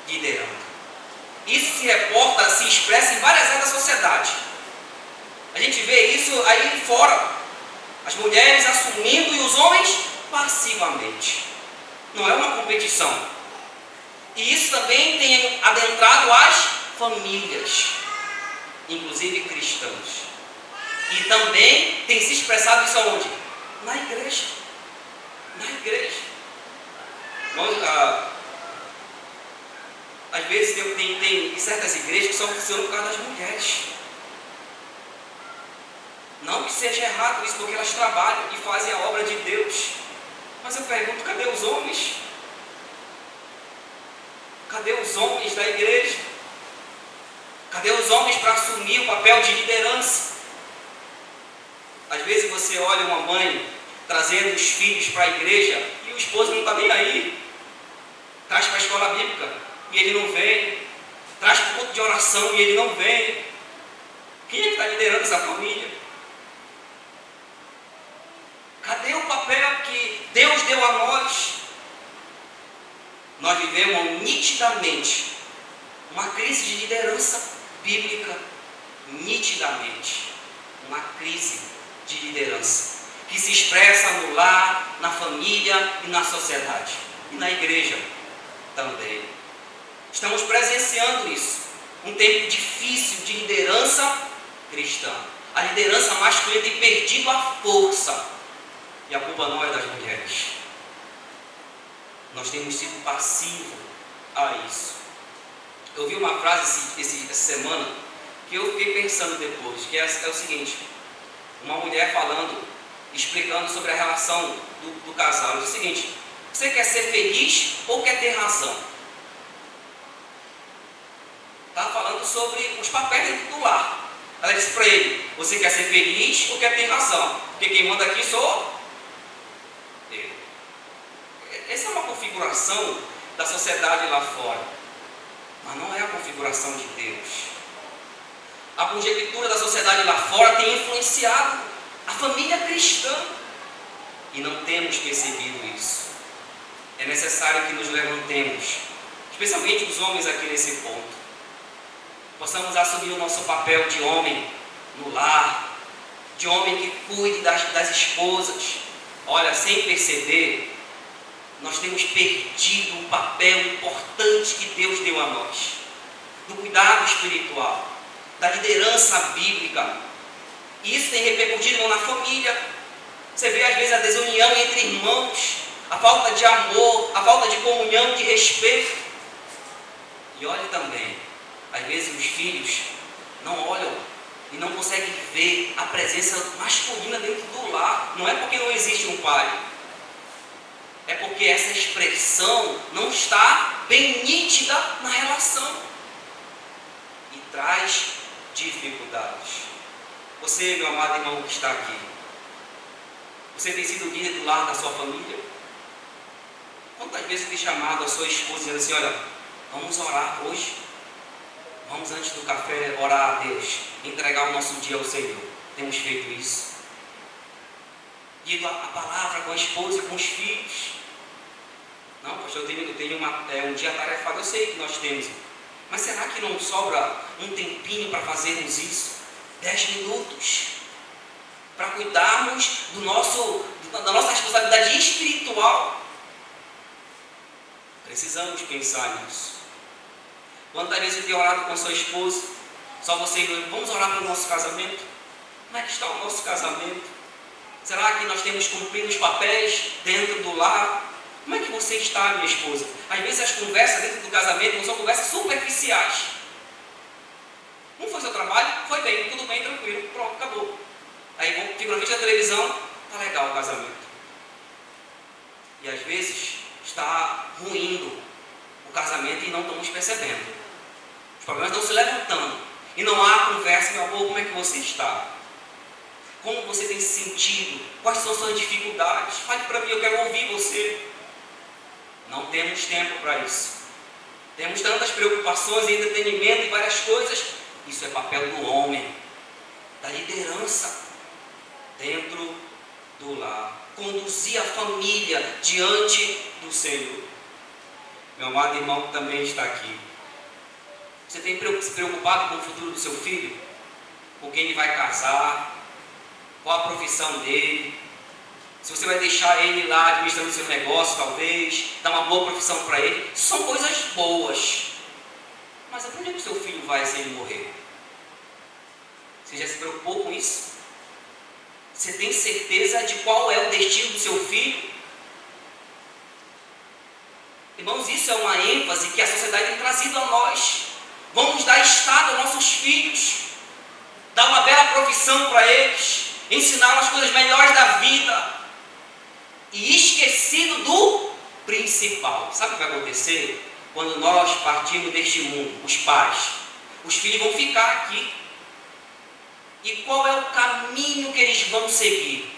A: liderando. Isso se reporta, se expressa em várias áreas da sociedade. A gente vê isso aí fora. As mulheres assumindo e os homens passivamente. Não é uma competição. E isso também tem adentrado as famílias, inclusive cristãs. E também tem se expressado isso aonde? Na igreja. Na igreja. Às vezes tem certas igrejas que só funcionam por causa das mulheres. Não que seja errado isso, porque elas trabalham e fazem a obra de Deus. Mas eu pergunto, cadê os homens? Cadê os homens da igreja? Cadê os homens para assumir o papel de liderança? Às vezes você olha uma mãe trazendo os filhos para a igreja e o esposo não está nem aí. Traz para a escola bíblica e ele não vem. Traz para o culto de oração e ele não vem. Quem é que está liderando essa família? Cadê o papel que Deus deu a nós? Nós vivemos nitidamente uma crise de liderança bíblica. Nitidamente. Uma crise de liderança que se expressa no lar, na família e na sociedade. E na igreja também. Estamos presenciando isso. Um tempo difícil de liderança cristã. A liderança masculina tem perdido a força. E a culpa não é das mulheres. Nós temos sido passivos a isso. Eu vi uma frase essa semana que eu fiquei pensando depois, que é o seguinte: uma mulher falando, explicando sobre a relação do casal. Ela diz o seguinte: você quer ser feliz ou quer ter razão? Está falando sobre os papéis dentro do lar. Ela disse para ele: você quer ser feliz ou quer ter razão? Porque quem manda aqui sou eu. Essa é uma configuração da sociedade lá fora, mas não é a configuração de Deus. A conjectura da sociedade lá fora tem influenciado a família cristã e não temos percebido isso. É necessário que nos levantemos, especialmente os homens aqui nesse ponto, possamos assumir o nosso papel de homem no lar, de homem que cuide das esposas. Olha, sem perceber, nós temos perdido um papel importante que Deus deu a nós, do cuidado espiritual, da liderança bíblica. E isso tem repercutido na família. Você vê às vezes a desunião entre irmãos, a falta de amor, a falta de comunhão, de respeito. E olhe também, às vezes os filhos não olham e não conseguem ver a presença masculina dentro do lar. Não é porque não existe um pai, é porque essa expressão não está bem nítida na relação e traz dificuldades. Você, meu amado irmão que está aqui, você tem sido líder do lar da sua família? Quantas vezes tem chamado a sua esposa dizendo assim: olha, vamos orar hoje? Vamos antes do café orar a Deus, entregar o nosso dia ao Senhor. Temos feito isso. Dito a palavra com a esposa e com os filhos. Não, pastor, eu tenho um dia atarefado, eu sei que nós temos. Mas será que não sobra um tempinho para fazermos isso? 10 minutos. Para cuidarmos da nossa responsabilidade espiritual. Precisamos pensar nisso. Quantas vezes você tem orado com a sua esposa? Só você e eu, vamos orar pelo nosso casamento? Como é que está o nosso casamento? Será que nós temos cumprido os papéis dentro do lar? Como é que você está, minha esposa? Às vezes as conversas dentro do casamento não são conversas superficiais. Como foi seu trabalho? Foi bem, tudo bem, tranquilo, pronto, acabou. Aí fico na frente da televisão, está legal o casamento. E às vezes está ruindo o casamento e não estamos percebendo. Os problemas estão se levantando. E não há conversa, meu amor, como é que você está? Como você tem se sentido? Quais são suas dificuldades? Fale para mim, eu quero ouvir você. Não temos tempo para isso. Temos tantas preocupações, entretenimento e várias coisas. Isso é papel do homem, da liderança. dentro do lar, conduzir a família diante do Senhor. Meu amado irmão que também está aqui, você tem se preocupado com o futuro do seu filho? Com quem ele vai casar? Qual a profissão dele? Se você vai deixar ele lá administrando seu negócio, talvez, dar uma boa profissão para ele? São coisas boas. Mas para onde é que o seu filho vai se ele morrer? Você já se preocupou com isso? Você tem certeza de qual é o destino do seu filho? Irmãos, isso é uma ênfase que a sociedade tem trazido a nós. Vamos dar estado aos nossos filhos, dar uma bela profissão para eles, ensinar as coisas melhores da vida, e esquecido do principal. Sabe o que vai acontecer? Quando nós partirmos deste mundo, os pais, os filhos vão ficar aqui. E qual é o caminho que eles vão seguir?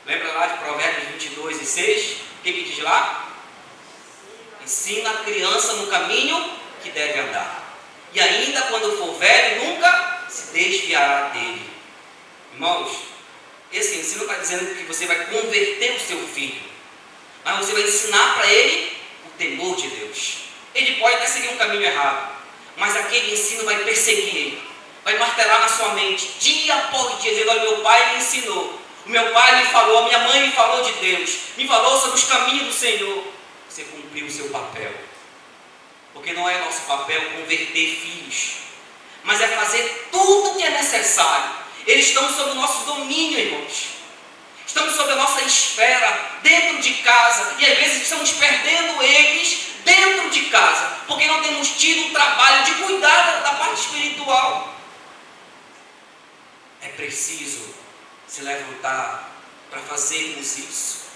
A: Lembra lá de Provérbios 22:6? O que diz lá? Ensina a criança no caminho que deve andar, e ainda quando for velho, nunca se desviará dele. Irmãos, esse ensino está dizendo que você vai converter o seu filho, mas você vai ensinar para ele o temor de Deus. Ele pode até seguir um caminho errado, mas aquele ensino vai perseguir ele, vai martelar na sua mente, dia após dia, dizendo: olha, meu pai me ensinou, o meu pai me falou, a minha mãe me falou de Deus, me falou sobre os caminhos do Senhor. Você cumpriu o seu papel, porque não é nosso papel converter filhos, mas é fazer tudo o que é necessário. Eles estão sob o nosso domínio, irmãos, estão sob a nossa esfera, dentro de casa, e às vezes estamos perdendo eles dentro de casa, porque não temos tido o trabalho de cuidar da parte espiritual. É preciso se levantar para fazermos isso.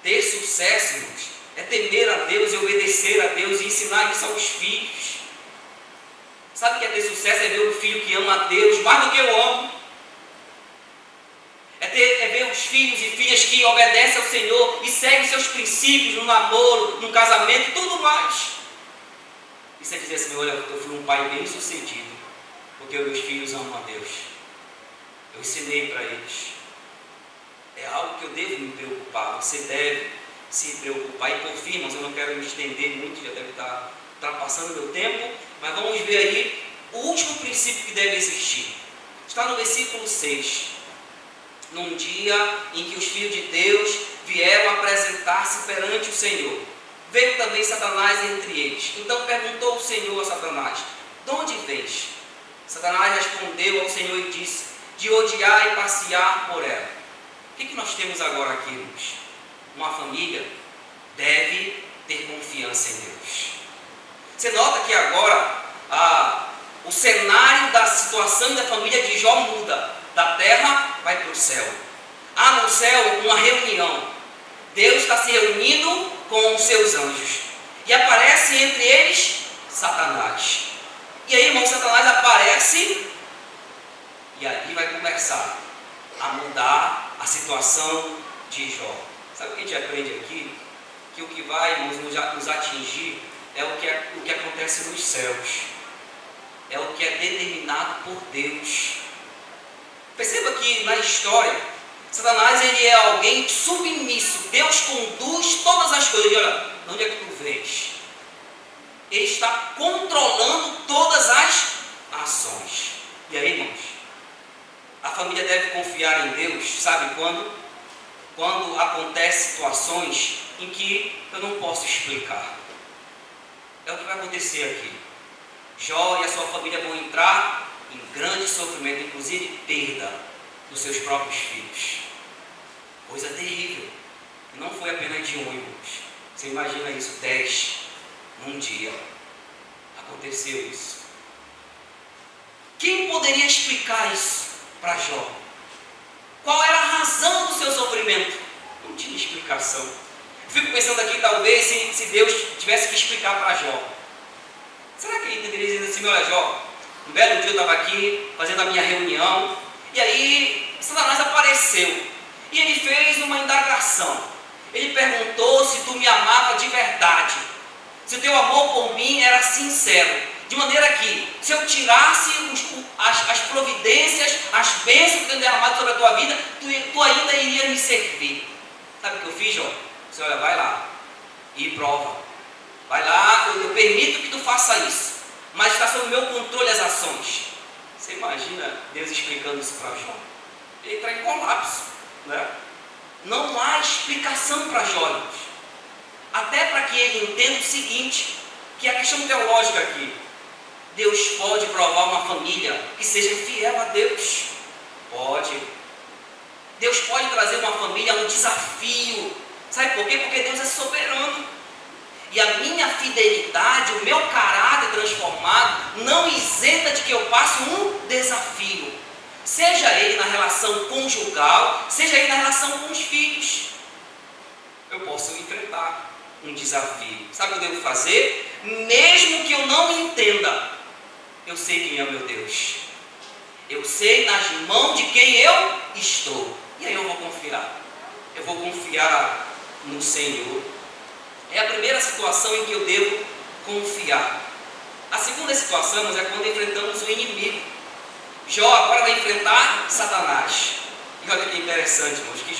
A: Ter sucesso, irmãos, é temer a Deus e obedecer a Deus e ensinar isso aos filhos. Sabe o que é ter sucesso? É ver um filho que ama a Deus mais do que eu amo. É ver os filhos e filhas que obedecem ao Senhor e seguem seus princípios no namoro, no casamento e tudo mais. Isso é dizer assim: olha, eu fui um pai bem sucedido, porque meus filhos amam a Deus. Eu ensinei para eles. É algo que eu devo me preocupar. Você deve se preocupar. E por fim, irmãos, eu não quero me estender muito, já deve estar ultrapassando o meu tempo, mas vamos ver aí o último princípio que deve existir. Está no versículo 6. Num dia em que os filhos de Deus vieram apresentar-se perante o Senhor, veio também Satanás entre eles. Então perguntou o Senhor a Satanás: de onde vens? Satanás respondeu ao Senhor e disse: de odiar e passear por ela. O que nós temos agora aqui, irmãos? Uma família deve ter confiança em Deus. Você nota que agora o cenário da situação da família de Jó muda. Da terra vai para o céu. Há no céu uma reunião. Deus está se reunindo com os seus anjos. E aparece entre eles Satanás. E aí, irmão, Satanás aparece e ali vai começar a mudar a situação de Jó. Sabe o que a gente aprende aqui? Que o que vai, irmãos, nos atingir é o que acontece nos céus. É o que é determinado por Deus. Perceba que na história, Satanás ele é alguém submisso. Deus conduz todas as coisas. E olha, de onde é que tu vês? Ele está controlando todas as ações. E aí, irmãos, a família deve confiar em Deus, sabe quando? Quando acontecem situações em que eu não posso explicar. É o que vai acontecer aqui. Jó e a sua família vão entrar em grande sofrimento, inclusive perda dos seus próprios filhos. Coisa terrível. E não foi apenas de um, irmãos. Você imagina isso, 10 num dia. Aconteceu isso. Quem poderia explicar isso para Jó? Qual era a razão do seu sofrimento? Não tinha explicação. Fico pensando aqui, talvez, se Deus tivesse que explicar para Jó. Será que ele deveria dizer assim: olha, Jó, um belo dia eu estava aqui fazendo a minha reunião, e aí Satanás apareceu, e ele fez uma indagação. Ele perguntou se tu me amava de verdade, se o teu amor por mim era sincero. De maneira que, se eu tirasse as providências, as bênçãos que tenho derramado sobre a tua vida, tu ainda iria me servir. Sabe o que eu fiz, Jó? Você olha, vai lá e prova. Vai lá, eu permito que tu faça isso, mas está sob o meu controle as ações. Você imagina Deus explicando isso para Jó? Ele entra em colapso, né? Não há explicação para Jó, irmãos. Até para que ele entenda o seguinte, que é a questão teológica aqui. Deus pode provar uma família que seja fiel a Deus. Pode. Deus pode trazer uma família a um desafio. Sabe por quê? Porque Deus é soberano. E a minha fidelidade, o meu caráter transformado, não isenta de que eu passe um desafio. Seja ele na relação conjugal, seja ele na relação com os filhos. Eu posso enfrentar um desafio. Sabe o que eu devo fazer? Mesmo que eu não entenda, eu sei quem é o meu Deus. Eu sei nas mãos de quem eu estou. E aí eu vou confiar. Eu vou confiar no Senhor. É a primeira situação em que eu devo confiar. A segunda situação é quando enfrentamos o inimigo. Jó agora vai enfrentar Satanás. E olha que interessante, irmãos, que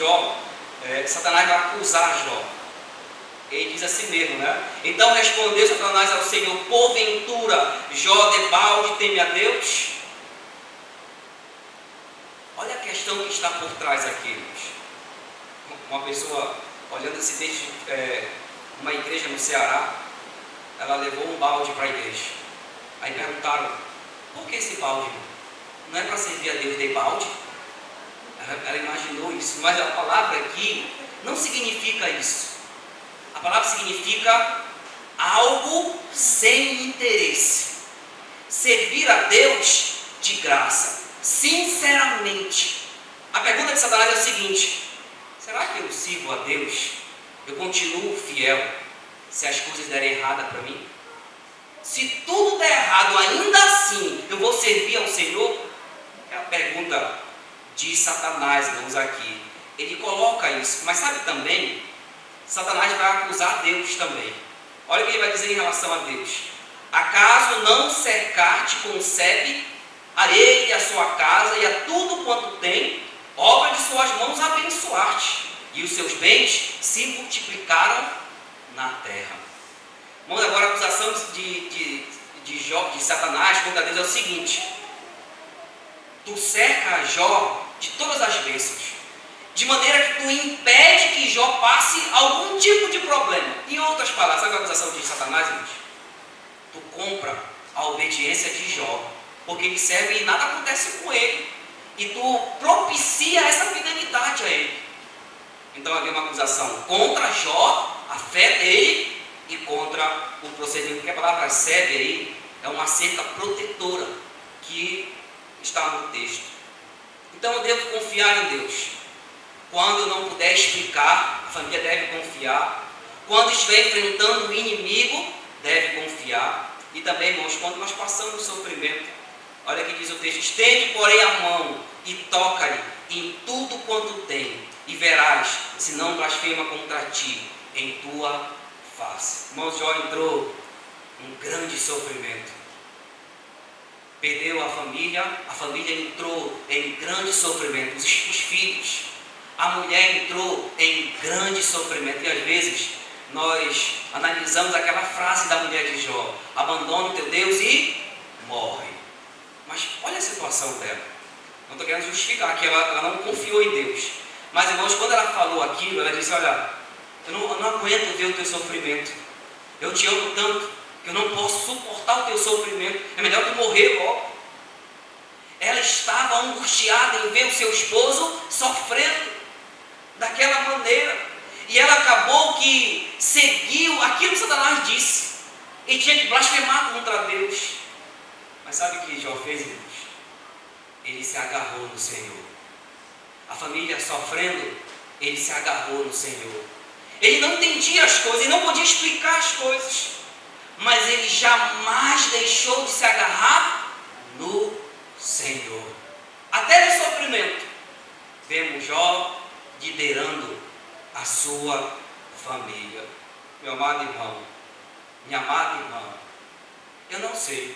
A: Satanás vai acusar Jó. Ele diz assim mesmo, né? Então respondeu Satanás ao Senhor: porventura Jó debalde teme a Deus? Olha a questão que está por trás aqui, irmãos. Uma pessoa, olhando esse texto, uma igreja no Ceará, ela levou um balde para a igreja. Aí perguntaram: por que esse balde? Não é para servir a Deus de balde? Ela imaginou isso, mas a palavra aqui não significa isso. A palavra significa algo sem interesse. Servir a Deus de graça, sinceramente. A pergunta de Satanás é o seguinte: será que eu sirvo a Deus? Eu continuo fiel se as coisas derem errada para mim? Se tudo der errado, ainda assim eu vou servir ao Senhor? É a pergunta de Satanás, irmãos, aqui. Ele coloca isso, mas sabe também, Satanás vai acusar Deus também. Olha o que ele vai dizer em relação a Deus: acaso não cercar-te com sebe, a ele e a sua casa e a tudo quanto tem, obra de suas mãos abençoar-te, e os seus bens se multiplicaram na terra. Irmãos, agora a acusação de Satanás contra Deus é o seguinte: tu cerca Jó de todas as bênçãos, de maneira que tu impede que Jó passe algum tipo de problema. Em outras palavras, sabe a acusação de Satanás, irmãos? Tu compra a obediência de Jó, porque ele serve e nada acontece com ele, e tu propicia essa fidelidade a ele. Então havia uma acusação contra Jó, a fé dele, e contra o procedimento. Porque a palavra sebe aí é uma cerca protetora que está no texto. Então eu devo confiar em Deus. Quando eu não puder explicar, a família deve confiar. Quando estiver enfrentando o inimigo, deve confiar. E também, irmãos, quando nós passamos o sofrimento, olha que diz o texto: estende, porém, a mão e toca-lhe em tudo quanto tem, e verás se não blasfema contra ti em tua face. Irmãos, Jó entrou num grande sofrimento. Perdeu a família entrou em grande sofrimento. Os filhos, a mulher entrou em grande sofrimento. E às vezes nós analisamos aquela frase da mulher de Jó: abandona o teu Deus e morre. Mas olha a situação dela. Não estou querendo justificar que ela não confiou em Deus. Mas, irmãos, quando ela falou aquilo, ela disse: olha, eu não aguento ver o teu sofrimento. Eu te amo tanto que eu não posso suportar o teu sofrimento. É melhor tu morrer logo. Ela estava angustiada em ver o seu esposo sofrendo daquela maneira. E ela acabou que seguiu aquilo que Satanás disse. E tinha que blasfemar contra Deus. Mas sabe o que Jó fez, irmãos? Ele se agarrou no Senhor. A família sofrendo, ele se agarrou no Senhor. Ele não entendia as coisas, ele não podia explicar as coisas, mas ele jamais deixou de se agarrar no Senhor. Até no sofrimento, vemos Jó liderando a sua família. Meu amado irmão, minha amada irmã, Eu não sei.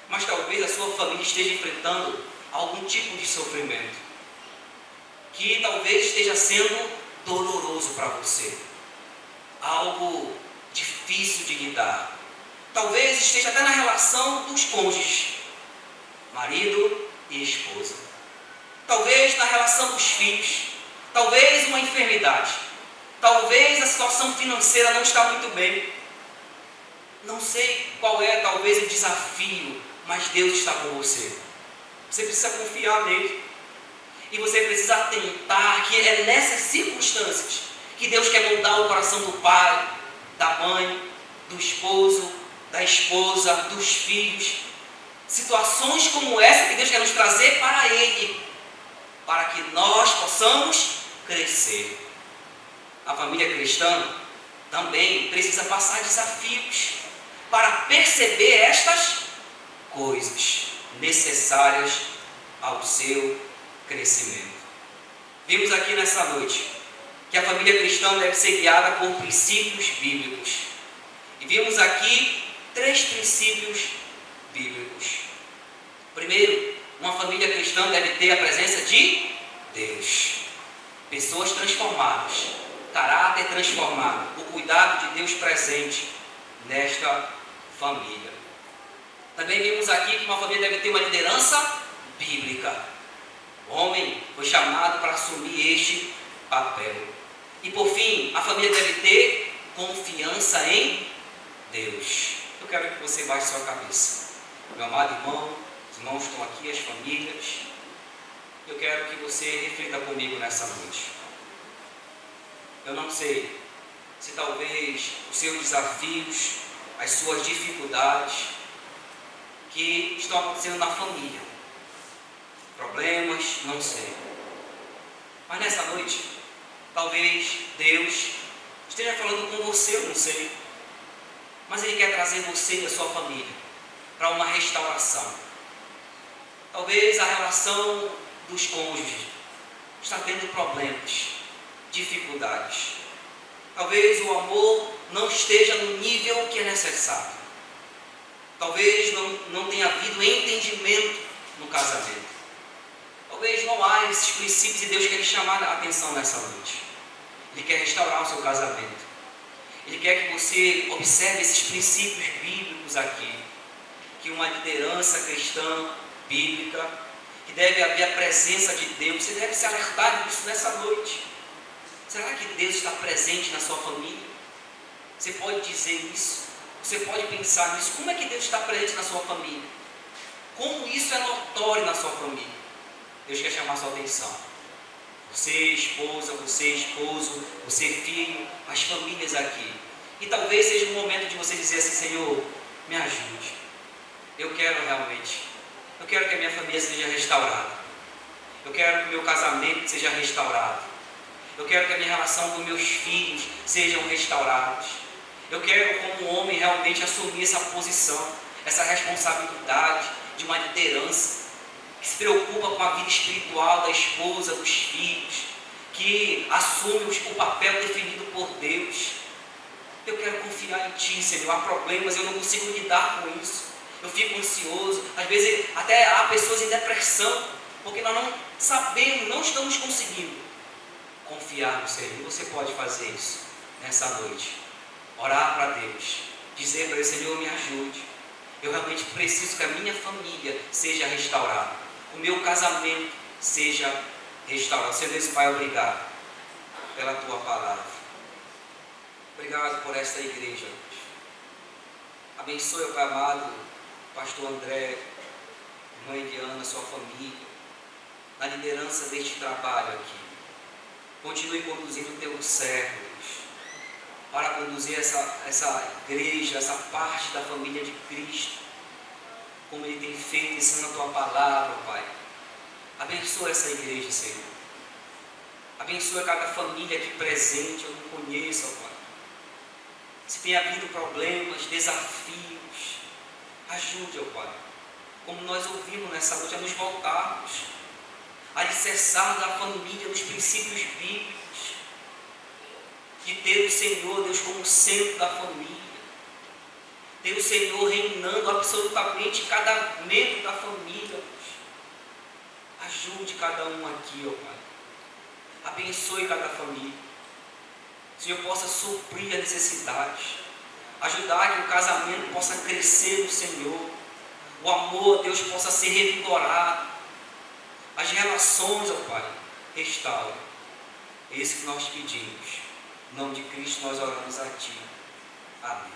A: Mas talvez a sua família esteja enfrentando algum tipo de sofrimento, que talvez esteja sendo doloroso para você. Algo difícil de lidar. Talvez esteja até na relação dos cônjuges, marido e esposa. Talvez na relação dos filhos. Talvez uma enfermidade. Talvez a situação financeira não está muito bem. Não sei qual é talvez o desafio, mas Deus está com você. Você precisa confiar nele. E você precisa atentar que é nessas circunstâncias que Deus quer moldar o coração do pai, da mãe, do esposo, da esposa, dos filhos. Situações como essa que Deus quer nos trazer para Ele, para que nós possamos crescer. A família cristã também precisa passar desafios para perceber estas coisas necessárias ao seu crescimento. Vimos aqui nessa noite que a família cristã deve ser guiada por princípios bíblicos. E vimos aqui 3 princípios bíblicos. Primeiro, uma família cristã deve ter a presença de Deus. Pessoas transformadas, caráter transformado, o cuidado de Deus presente nesta família. Também vimos aqui que uma família deve ter uma liderança bíblica. O homem foi chamado para assumir este papel. E por fim, a família deve ter confiança em Deus. Eu quero que você baixe sua cabeça. Meu amado irmão, os irmãos estão aqui, as famílias. Eu quero que você reflita comigo nessa noite. Eu não sei se talvez os seus desafios, as suas dificuldades que estão acontecendo na família, problemas, não sei. Mas nessa noite, talvez Deus esteja falando com você, eu não sei. Mas Ele quer trazer você e a sua família para uma restauração. Talvez a relação dos cônjuges está tendo problemas, dificuldades. Talvez o amor não esteja no nível que é necessário. Talvez não tenha havido entendimento no casamento. Talvez não haja esses princípios e Deus quer lhe chamar a atenção nessa noite. Ele quer restaurar o seu casamento. Ele quer que você observe esses princípios bíblicos aqui. Que uma liderança cristã, bíblica, que deve haver a presença de Deus. Você deve se alertar disso nessa noite. Será que Deus está presente na sua família? Você pode dizer isso? Você pode pensar nisso? Como é que Deus está presente na sua família? Como isso é notório na sua família? Deus quer chamar a sua atenção. Você, esposa, você, esposo, você, filho, as famílias aqui. E talvez seja um momento de você dizer assim: Senhor, me ajude. Eu quero que a minha família seja restaurada. Eu quero que o meu casamento seja restaurado. Eu quero que a minha relação com meus filhos sejam restaurados. Eu quero, como homem, realmente assumir essa posição, essa responsabilidade de uma liderança que se preocupa com a vida espiritual da esposa, dos filhos, que assume o papel definido por Deus. Eu quero confiar em Ti, Senhor. Há problemas, eu não consigo lidar com isso. Eu fico ansioso. Às vezes até há pessoas em depressão, porque nós não sabemos, não estamos conseguindo confiar no Senhor. Você pode fazer isso nessa noite. Orar para Deus. Dizer para Ele: Senhor, me ajude. Eu realmente preciso que a minha família seja restaurada. O meu casamento seja restaurado. Senhor Deus, Pai, obrigado pela Tua palavra. Obrigado por esta igreja. Abençoe, Pai amado, Pastor André, Irmã Eliana, sua família, na liderança deste trabalho aqui. Continue conduzindo o Teu servo, para conduzir essa igreja, essa parte da família de Cristo, como Ele tem feito, ensinando a Tua palavra, Pai. Abençoa essa igreja, Senhor. Abençoa cada família aqui presente, eu não conheço, Pai. Se tem havido problemas, desafios, ajude, ó Pai. Como nós ouvimos nessa noite, a nos voltarmos, a alicerçarmos a família nos princípios bíblicos, de ter o Senhor, Deus, como centro da família, Ter o Senhor reinando absolutamente em cada membro da família, Deus. Ajude cada um aqui, ó Pai. Abençoe cada família. Que o Senhor possa suprir as necessidades. Ajudar que o casamento possa crescer no Senhor. O amor a Deus possa ser revigorado. As relações, ó Pai, restaure. É isso que nós pedimos. Em nome de Cristo nós oramos a Ti. Amém.